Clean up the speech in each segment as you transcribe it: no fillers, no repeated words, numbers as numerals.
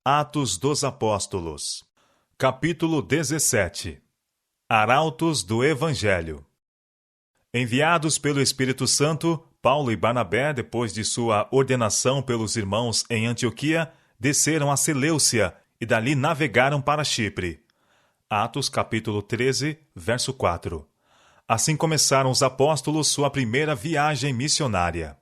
Atos dos Apóstolos. Capítulo 17. Arautos do Evangelho. Enviados pelo Espírito Santo, Paulo e Barnabé, depois de sua ordenação pelos irmãos em Antioquia, desceram a Seleucia e dali navegaram para Chipre. Atos capítulo 13, verso 4. Assim começaram os apóstolos sua primeira viagem missionária.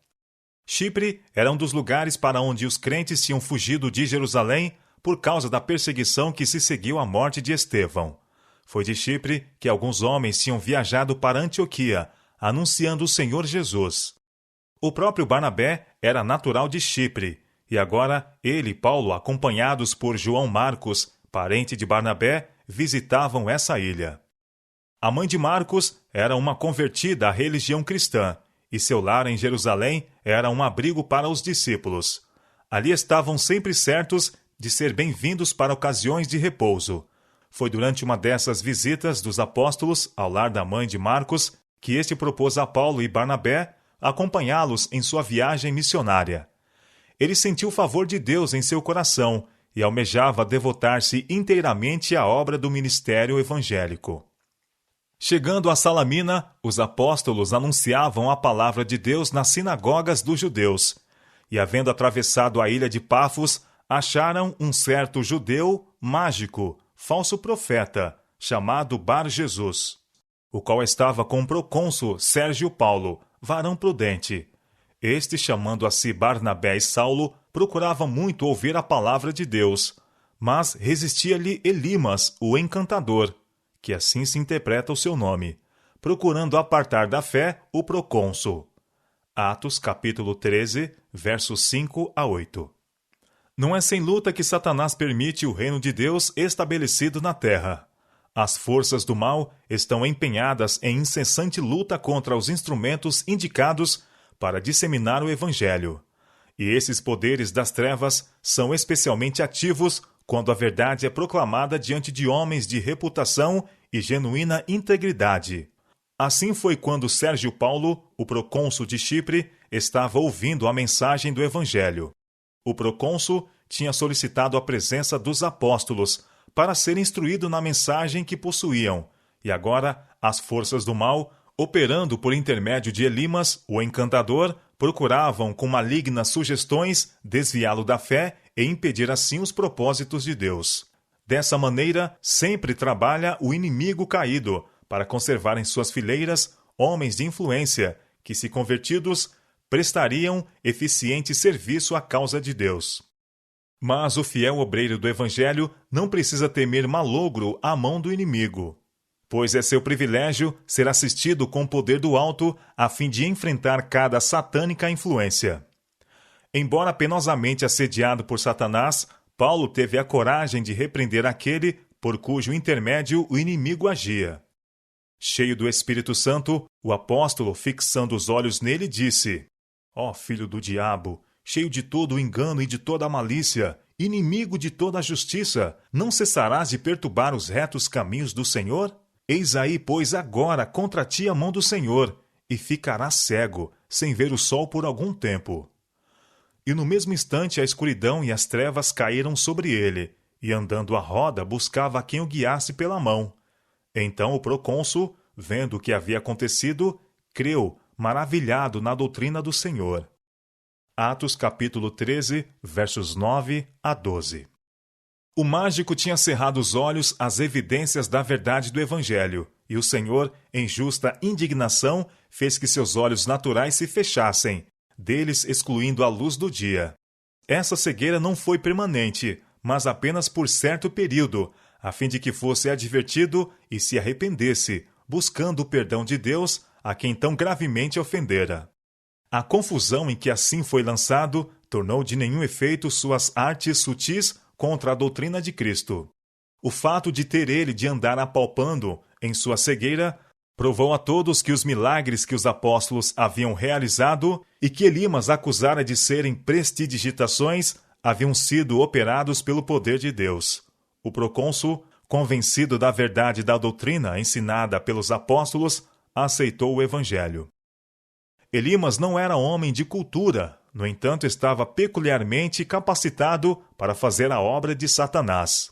Chipre era um dos lugares para onde os crentes tinham fugido de Jerusalém por causa da perseguição que se seguiu à morte de Estevão. Foi de Chipre que alguns homens tinham viajado para Antioquia, anunciando o Senhor Jesus. O próprio Barnabé era natural de Chipre, e agora ele e Paulo, acompanhados por João Marcos, parente de Barnabé, visitavam essa ilha. A mãe de Marcos era uma convertida à religião cristã, e seu lar em Jerusalém era um abrigo para os discípulos. Ali estavam sempre certos de ser bem-vindos para ocasiões de repouso. Foi durante uma dessas visitas dos apóstolos ao lar da mãe de Marcos que este propôs a Paulo e Barnabé acompanhá-los em sua viagem missionária. Ele sentiu o favor de Deus em seu coração e almejava devotar-se inteiramente à obra do ministério evangélico. Chegando a Salamina, os apóstolos anunciavam a palavra de Deus nas sinagogas dos judeus, e havendo atravessado a ilha de Pafos, acharam um certo judeu mágico, falso profeta, chamado Bar-Jesus, o qual estava com o procônsul Sérgio Paulo, varão prudente. Este, chamando a si Barnabé e Saulo, procurava muito ouvir a palavra de Deus, mas resistia-lhe Elimas, o encantador, que assim se interpreta o seu nome, procurando apartar da fé o procônsul. Atos capítulo 13, versos 5 a 8. Não é sem luta que Satanás permite o reino de Deus estabelecido na terra. As forças do mal estão empenhadas em incessante luta contra os instrumentos indicados para disseminar o Evangelho. E esses poderes das trevas são especialmente ativos quando a verdade é proclamada diante de homens de reputação e genuína integridade. Assim foi quando Sérgio Paulo, o procônsul de Chipre, estava ouvindo a mensagem do Evangelho. O procônsul tinha solicitado a presença dos apóstolos para ser instruído na mensagem que possuíam, e agora as forças do mal, operando por intermédio de Elimas, o encantador, procuravam com malignas sugestões desviá-lo da fé e impedir assim os propósitos de Deus. Dessa maneira, sempre trabalha o inimigo caído para conservar em suas fileiras homens de influência que, se convertidos, prestariam eficiente serviço à causa de Deus. Mas o fiel obreiro do Evangelho não precisa temer malogro à mão do inimigo, pois é seu privilégio ser assistido com o poder do alto a fim de enfrentar cada satânica influência. Embora penosamente assediado por Satanás, Paulo teve a coragem de repreender aquele por cujo intermédio o inimigo agia. Cheio do Espírito Santo, o apóstolo, fixando os olhos nele, disse: Ó filho do diabo, cheio de todo o engano e de toda a malícia, inimigo de toda a justiça, não cessarás de perturbar os retos caminhos do Senhor? Eis aí, pois, agora contra ti a mão do Senhor, e ficarás cego, sem ver o sol por algum tempo. E no mesmo instante a escuridão e as trevas caíram sobre ele, e andando à roda buscava quem o guiasse pela mão. Então o procônsul, vendo o que havia acontecido, creu, maravilhado na doutrina do Senhor. Atos capítulo 13, versos 9 a 12. O mágico tinha cerrado os olhos às evidências da verdade do Evangelho, e o Senhor, em justa indignação, fez que seus olhos naturais se fechassem, deles excluindo a luz do dia. Essa cegueira não foi permanente, mas apenas por certo período, a fim de que fosse advertido e se arrependesse, buscando o perdão de Deus a quem tão gravemente ofendera. A confusão em que assim foi lançado tornou de nenhum efeito suas artes sutis contra a doutrina de Cristo. O fato de ter ele de andar apalpando em sua cegueira provou a todos que os milagres que os apóstolos haviam realizado e que Elimas acusara de serem prestidigitações haviam sido operados pelo poder de Deus. O procônsul, convencido da verdade da doutrina ensinada pelos apóstolos, aceitou o Evangelho. Elimas não era homem de cultura, no entanto, estava peculiarmente capacitado para fazer a obra de Satanás.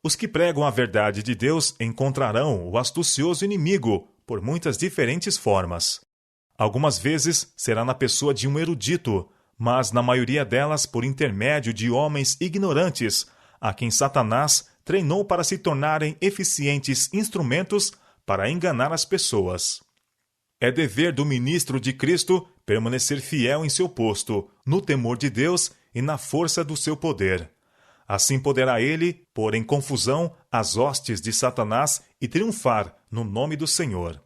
Os que pregam a verdade de Deus encontrarão o astucioso inimigo por muitas diferentes formas. Algumas vezes será na pessoa de um erudito, mas na maioria delas por intermédio de homens ignorantes, a quem Satanás treinou para se tornarem eficientes instrumentos para enganar as pessoas. É dever do ministro de Cristo permanecer fiel em seu posto, no temor de Deus e na força do seu poder. Assim poderá ele pôr em confusão as hostes de Satanás e triunfar no nome do Senhor.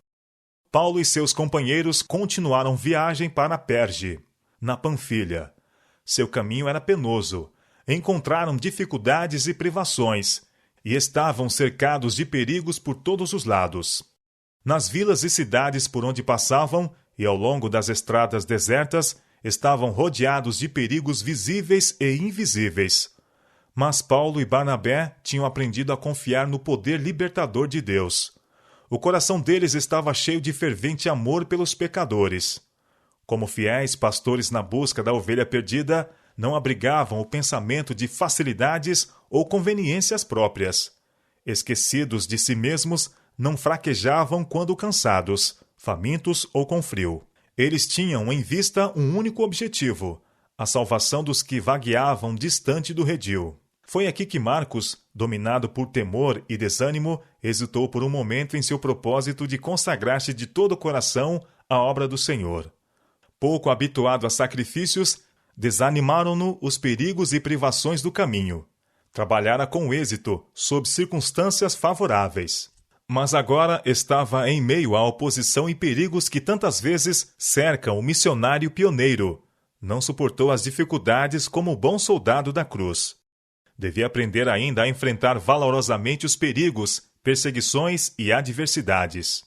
Paulo e seus companheiros continuaram viagem para Perge, na Panfilha. Seu caminho era penoso. Encontraram dificuldades e privações, e estavam cercados de perigos por todos os lados. Nas vilas e cidades por onde passavam, e ao longo das estradas desertas, estavam rodeados de perigos visíveis e invisíveis. Mas Paulo e Barnabé tinham aprendido a confiar no poder libertador de Deus. O coração deles estava cheio de fervente amor pelos pecadores. Como fiéis pastores na busca da ovelha perdida, não abrigavam o pensamento de facilidades ou conveniências próprias. Esquecidos de si mesmos, não fraquejavam quando cansados, famintos ou com frio. Eles tinham em vista um único objetivo: a salvação dos que vagueavam distante do redil. Foi aqui que Marcos, dominado por temor e desânimo, hesitou por um momento em seu propósito de consagrar-se de todo o coração à obra do Senhor. Pouco habituado a sacrifícios, desanimaram-no os perigos e privações do caminho. Trabalhara com êxito, sob circunstâncias favoráveis. Mas agora estava em meio à oposição e perigos que tantas vezes cercam o missionário pioneiro. Não suportou as dificuldades como bom soldado da cruz. Devia aprender ainda a enfrentar valorosamente os perigos, perseguições e adversidades.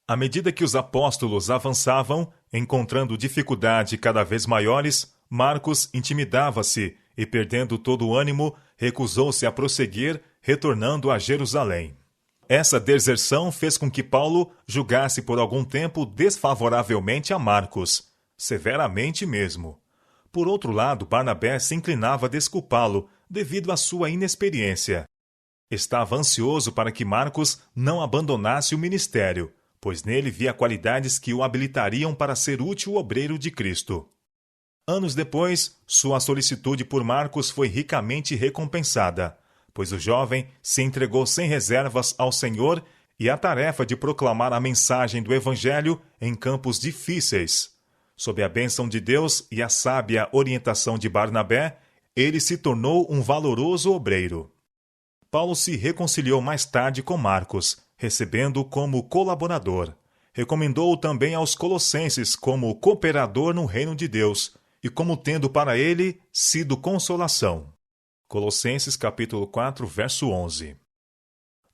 À medida que os apóstolos avançavam, encontrando dificuldade cada vez maiores, Marcos intimidava-se e, perdendo todo o ânimo, recusou-se a prosseguir, retornando a Jerusalém. Essa deserção fez com que Paulo julgasse por algum tempo desfavoravelmente a Marcos, severamente mesmo. Por outro lado, Barnabé se inclinava a desculpá-lo devido à sua inexperiência. Estava ansioso para que Marcos não abandonasse o ministério, pois nele via qualidades que o habilitariam para ser útil obreiro de Cristo. Anos depois, sua solicitude por Marcos foi ricamente recompensada, pois o jovem se entregou sem reservas ao Senhor e à tarefa de proclamar a mensagem do Evangelho em campos difíceis. Sob a bênção de Deus e a sábia orientação de Barnabé, ele se tornou um valoroso obreiro. Paulo se reconciliou mais tarde com Marcos, recebendo-o como colaborador. Recomendou-o também aos colossenses como cooperador no reino de Deus e como tendo para ele sido consolação. Colossenses capítulo 4, verso 11.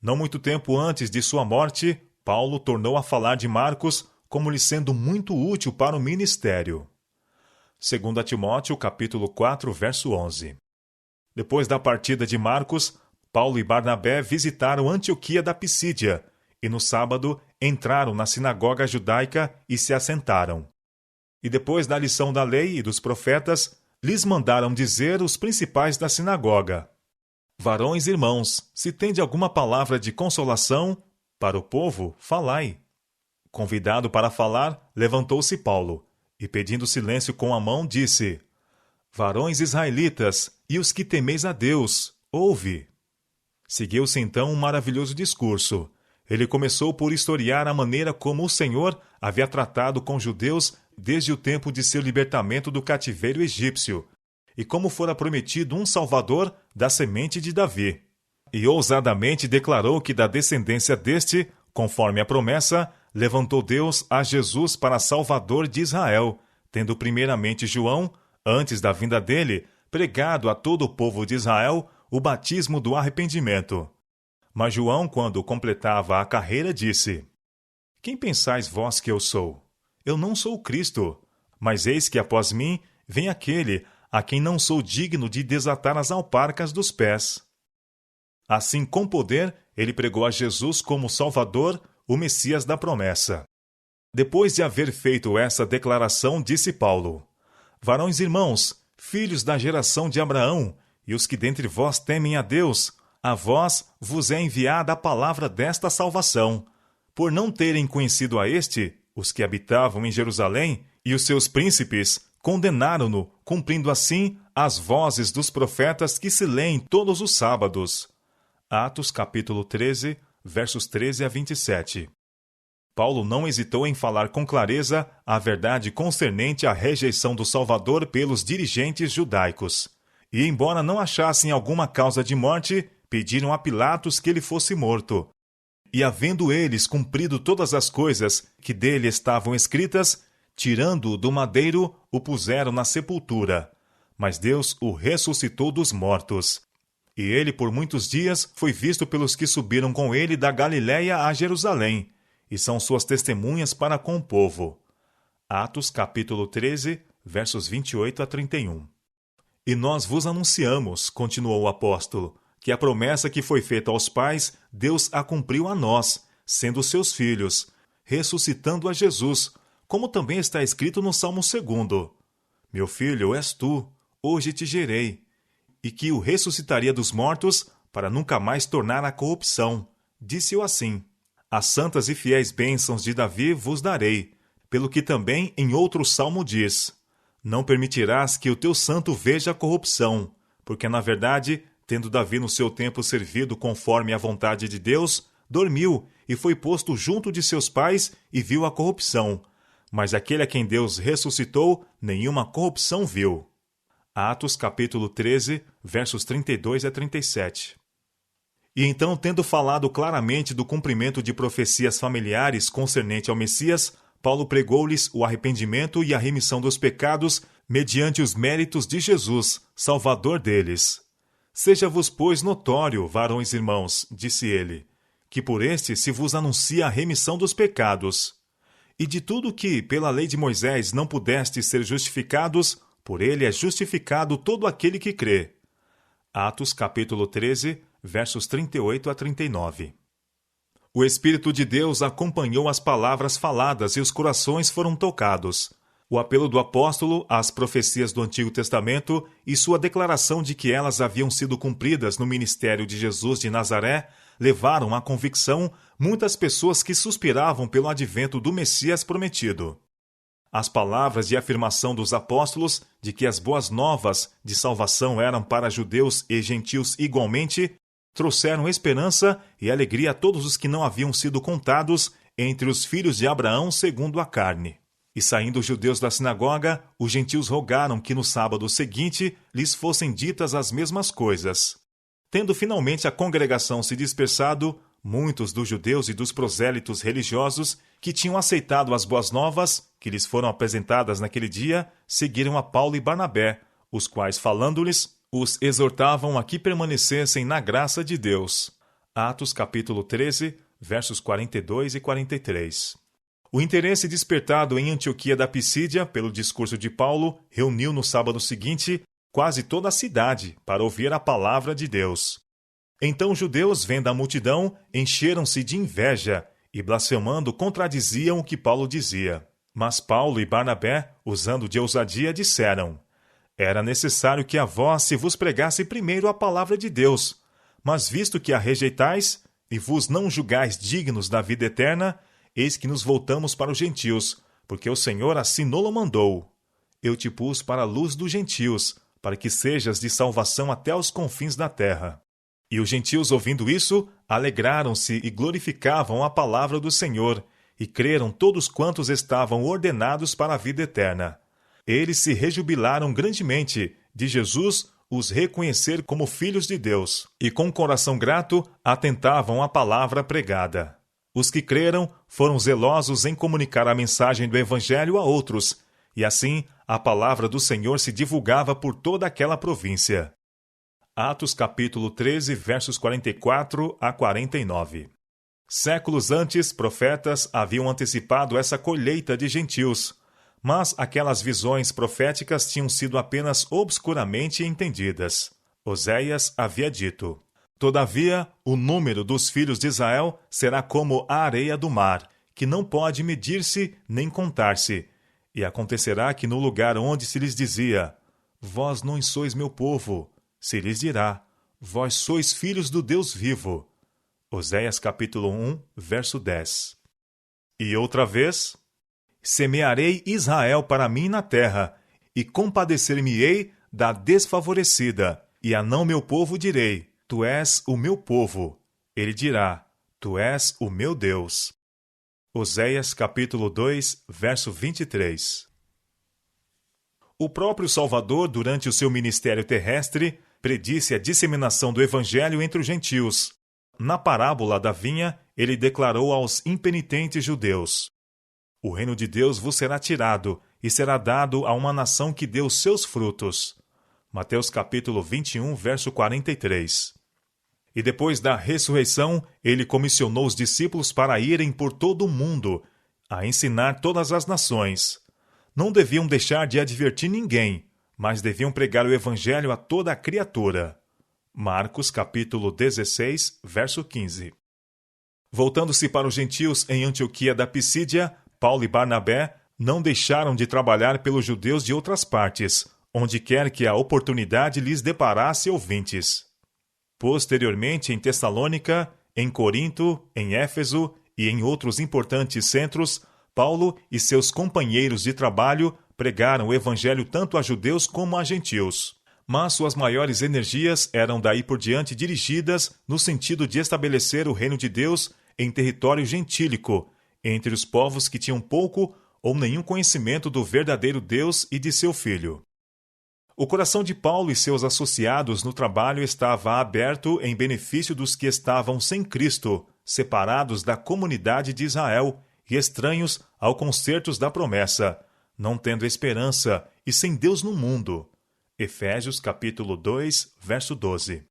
Não muito tempo antes de sua morte, Paulo tornou a falar de Marcos como lhe sendo muito útil para o ministério. 2 Timóteo capítulo 4, verso 11. Depois da partida de Marcos, Paulo e Barnabé visitaram Antioquia da Pisídia e no sábado entraram na sinagoga judaica e se assentaram. E depois da lição da lei e dos profetas, lhes mandaram dizer os principais da sinagoga: Varões e irmãos, se tende alguma palavra de consolação para o povo, falai. Convidado para falar, levantou-se Paulo e, pedindo silêncio com a mão, disse: Varões israelitas e os que temeis a Deus, ouve. Seguiu-se então um maravilhoso discurso. Ele começou por historiar a maneira como o Senhor havia tratado com os judeus desde o tempo de seu libertamento do cativeiro egípcio, e como fora prometido um Salvador da semente de Davi. E ousadamente declarou que da descendência deste, conforme a promessa, levantou Deus a Jesus para Salvador de Israel, tendo primeiramente João, antes da vinda dele, pregado a todo o povo de Israel o batismo do arrependimento. Mas João, quando completava a carreira, disse: Quem pensais vós que eu sou? Eu não sou o Cristo, mas eis que após mim vem aquele a quem não sou digno de desatar as alparcas dos pés. Assim, com poder, ele pregou a Jesus como Salvador, o Messias da promessa. Depois de haver feito essa declaração, disse Paulo: Varões irmãos, filhos da geração de Abraão, e os que dentre vós temem a Deus, a vós vos é enviada a palavra desta salvação. Por não terem conhecido a este, os que habitavam em Jerusalém e os seus príncipes condenaram-no, cumprindo assim as vozes dos profetas que se leem todos os sábados. Atos capítulo 13, versos 13 a 27. Paulo não hesitou em falar com clareza a verdade concernente à rejeição do Salvador pelos dirigentes judaicos. E, embora não achassem alguma causa de morte, pediram a Pilatos que ele fosse morto. E, havendo eles cumprido todas as coisas que dele estavam escritas, tirando-o do madeiro, o puseram na sepultura. Mas Deus o ressuscitou dos mortos. E ele, por muitos dias, foi visto pelos que subiram com ele da Galiléia a Jerusalém, e são suas testemunhas para com o povo. Atos capítulo 13, versos 28 a 31. E nós vos anunciamos, continuou o apóstolo, que a promessa que foi feita aos pais, Deus a cumpriu a nós, sendo seus filhos, ressuscitando a Jesus, como também está escrito no Salmo 2. Meu filho, és tu, hoje te gerei, e que o ressuscitaria dos mortos, para nunca mais tornar à corrupção. Disse-o assim: as santas e fiéis bênçãos de Davi vos darei, pelo que também em outro salmo diz: não permitirás que o teu santo veja a corrupção, porque na verdade, tendo Davi no seu tempo servido conforme a vontade de Deus, dormiu e foi posto junto de seus pais e viu a corrupção. Mas aquele a quem Deus ressuscitou, nenhuma corrupção viu. Atos capítulo 13, versos 32 a 37. E então, tendo falado claramente do cumprimento de profecias familiares concernente ao Messias, Paulo pregou-lhes o arrependimento e a remissão dos pecados mediante os méritos de Jesus, Salvador deles. Seja-vos, pois, notório, varões irmãos, disse ele, que por este se vos anuncia a remissão dos pecados. E de tudo que, pela lei de Moisés, não pudestes ser justificados, por ele é justificado todo aquele que crê. Atos capítulo 13, versos 38 a 39. O Espírito de Deus acompanhou as palavras faladas e os corações foram tocados. O apelo do apóstolo às profecias do Antigo Testamento e sua declaração de que elas haviam sido cumpridas no ministério de Jesus de Nazaré levaram à convicção muitas pessoas que suspiravam pelo advento do Messias prometido. As palavras de afirmação dos apóstolos de que as boas novas de salvação eram para judeus e gentios igualmente trouxeram esperança e alegria a todos os que não haviam sido contados entre os filhos de Abraão segundo a carne. E saindo os judeus da sinagoga, os gentios rogaram que no sábado seguinte lhes fossem ditas as mesmas coisas. Tendo finalmente a congregação se dispersado, muitos dos judeus e dos prosélitos religiosos que tinham aceitado as boas novas, que lhes foram apresentadas naquele dia, seguiram a Paulo e Barnabé, os quais, falando-lhes, os exortavam a que permanecessem na graça de Deus. Atos capítulo 13, versos 42 e 43. O interesse despertado em Antioquia da Pisídia pelo discurso de Paulo reuniu no sábado seguinte quase toda a cidade para ouvir a palavra de Deus. Então os judeus, vendo a multidão, encheram-se de inveja e, blasfemando, contradiziam o que Paulo dizia. Mas Paulo e Barnabé, usando de ousadia, disseram: era necessário que a vós se vos pregasse primeiro a palavra de Deus, mas visto que a rejeitais e vos não julgais dignos da vida eterna, eis que nos voltamos para os gentios, porque o Senhor assim nolo mandou. Eu te pus para a luz dos gentios, para que sejas de salvação até os confins da terra. E os gentios, ouvindo isso, alegraram-se e glorificavam a palavra do Senhor, e creram todos quantos estavam ordenados para a vida eterna. Eles se rejubilaram grandemente de Jesus os reconhecer como filhos de Deus, e com coração grato atentavam à palavra pregada. Os que creram foram zelosos em comunicar a mensagem do Evangelho a outros, e assim a palavra do Senhor se divulgava por toda aquela província. Atos capítulo 13, versos 44 a 49. Séculos antes, profetas haviam antecipado essa colheita de gentios, mas aquelas visões proféticas tinham sido apenas obscuramente entendidas. Oséias havia dito: todavia, o número dos filhos de Israel será como a areia do mar, que não pode medir-se nem contar-se. E acontecerá que no lugar onde se lhes dizia, vós não sois meu povo, se lhes dirá, vós sois filhos do Deus vivo. Oséias capítulo 1, verso 10. E outra vez, semearei Israel para mim na terra, e compadecer-me-ei da desfavorecida, e a não meu povo direi, tu és o meu povo. Ele dirá, tu és o meu Deus. Oséias capítulo 2, verso 23. O próprio Salvador, durante o seu ministério terrestre, predisse a disseminação do Evangelho entre os gentios. Na parábola da vinha, ele declarou aos impenitentes judeus, o reino de Deus vos será tirado, e será dado a uma nação que deu seus frutos. Mateus capítulo 21, verso 43. E depois da ressurreição, ele comissionou os discípulos para irem por todo o mundo, a ensinar todas as nações. Não deviam deixar de advertir ninguém, mas deviam pregar o evangelho a toda a criatura. Marcos capítulo 16, verso 15. Voltando-se para os gentios em Antioquia da Pisídia, Paulo e Barnabé não deixaram de trabalhar pelos judeus de outras partes, onde quer que a oportunidade lhes deparasse ouvintes. Posteriormente, em Tessalônica, em Corinto, em Éfeso e em outros importantes centros, Paulo e seus companheiros de trabalho pregaram o evangelho tanto a judeus como a gentios. Mas suas maiores energias eram daí por diante dirigidas no sentido de estabelecer o reino de Deus em território gentílico, entre os povos que tinham pouco ou nenhum conhecimento do verdadeiro Deus e de seu Filho. O coração de Paulo e seus associados no trabalho estava aberto em benefício dos que estavam sem Cristo, separados da comunidade de Israel e estranhos ao concertos da promessa, não tendo esperança e sem Deus no mundo. Efésios capítulo 2, verso 12.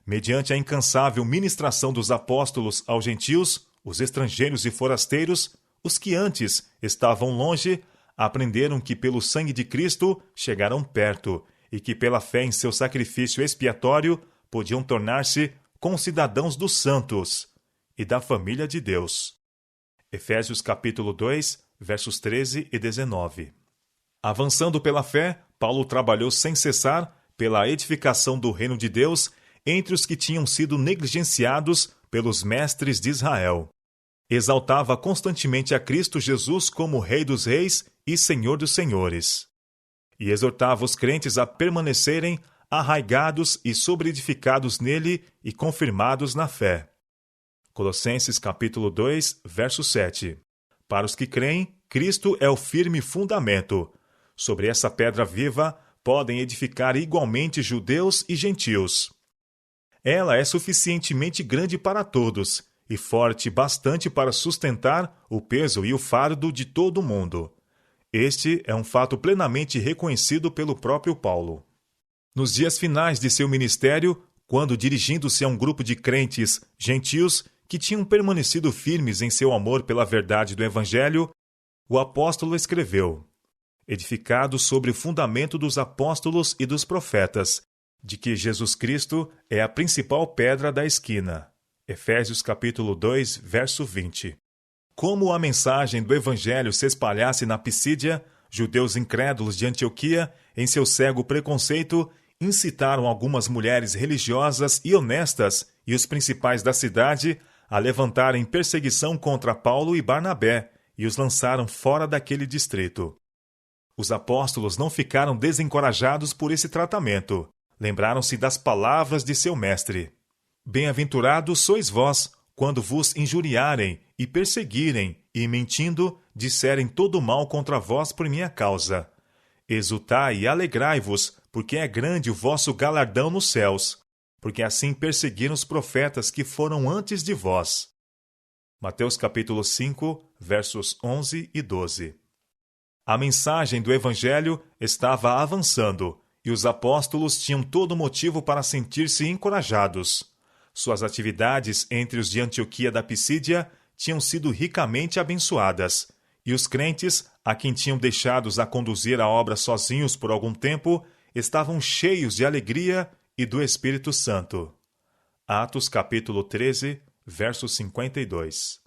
Mediante a incansável ministração dos apóstolos aos gentios, os estrangeiros e forasteiros, os que antes estavam longe, aprenderam que pelo sangue de Cristo chegaram perto e que pela fé em seu sacrifício expiatório podiam tornar-se concidadãos dos santos e da família de Deus. Efésios capítulo 2, versos 13 e 19. Avançando pela fé, Paulo trabalhou sem cessar pela edificação do reino de Deus entre os que tinham sido negligenciados pelos mestres de Israel. Exaltava constantemente a Cristo Jesus como Rei dos Reis e Senhor dos Senhores. E exortava os crentes a permanecerem arraigados e sobreedificados nele e confirmados na fé. Colossenses capítulo 2, verso 7. Para os que creem, Cristo é o firme fundamento. Sobre essa pedra viva podem edificar igualmente judeus e gentios. Ela é suficientemente grande para todos e forte bastante para sustentar o peso e o fardo de todo o mundo. Este é um fato plenamente reconhecido pelo próprio Paulo. Nos dias finais de seu ministério, quando dirigindo-se a um grupo de crentes gentios que tinham permanecido firmes em seu amor pela verdade do Evangelho, o apóstolo escreveu: edificado sobre o fundamento dos apóstolos e dos profetas, de que Jesus Cristo é a principal pedra da esquina. Efésios capítulo 2, verso 20. Como a mensagem do Evangelho se espalhasse na Pisídia, judeus incrédulos de Antioquia, em seu cego preconceito, incitaram algumas mulheres religiosas e honestas e os principais da cidade a levantarem perseguição contra Paulo e Barnabé e os lançaram fora daquele distrito. Os apóstolos não ficaram desencorajados por esse tratamento. Lembraram-se das palavras de seu mestre. Bem-aventurados sois vós, quando vos injuriarem e perseguirem, e mentindo, disserem todo mal contra vós por minha causa. Exultai e alegrai-vos, porque é grande o vosso galardão nos céus, porque assim perseguiram os profetas que foram antes de vós. Mateus capítulo 5, versos 11 e 12. A mensagem do Evangelho estava avançando, e os apóstolos tinham todo motivo para sentir-se encorajados. Suas atividades entre os de Antioquia da Pisídia tinham sido ricamente abençoadas, e os crentes, a quem tinham deixados a conduzir a obra sozinhos por algum tempo, estavam cheios de alegria e do Espírito Santo. Atos capítulo 13, verso 52.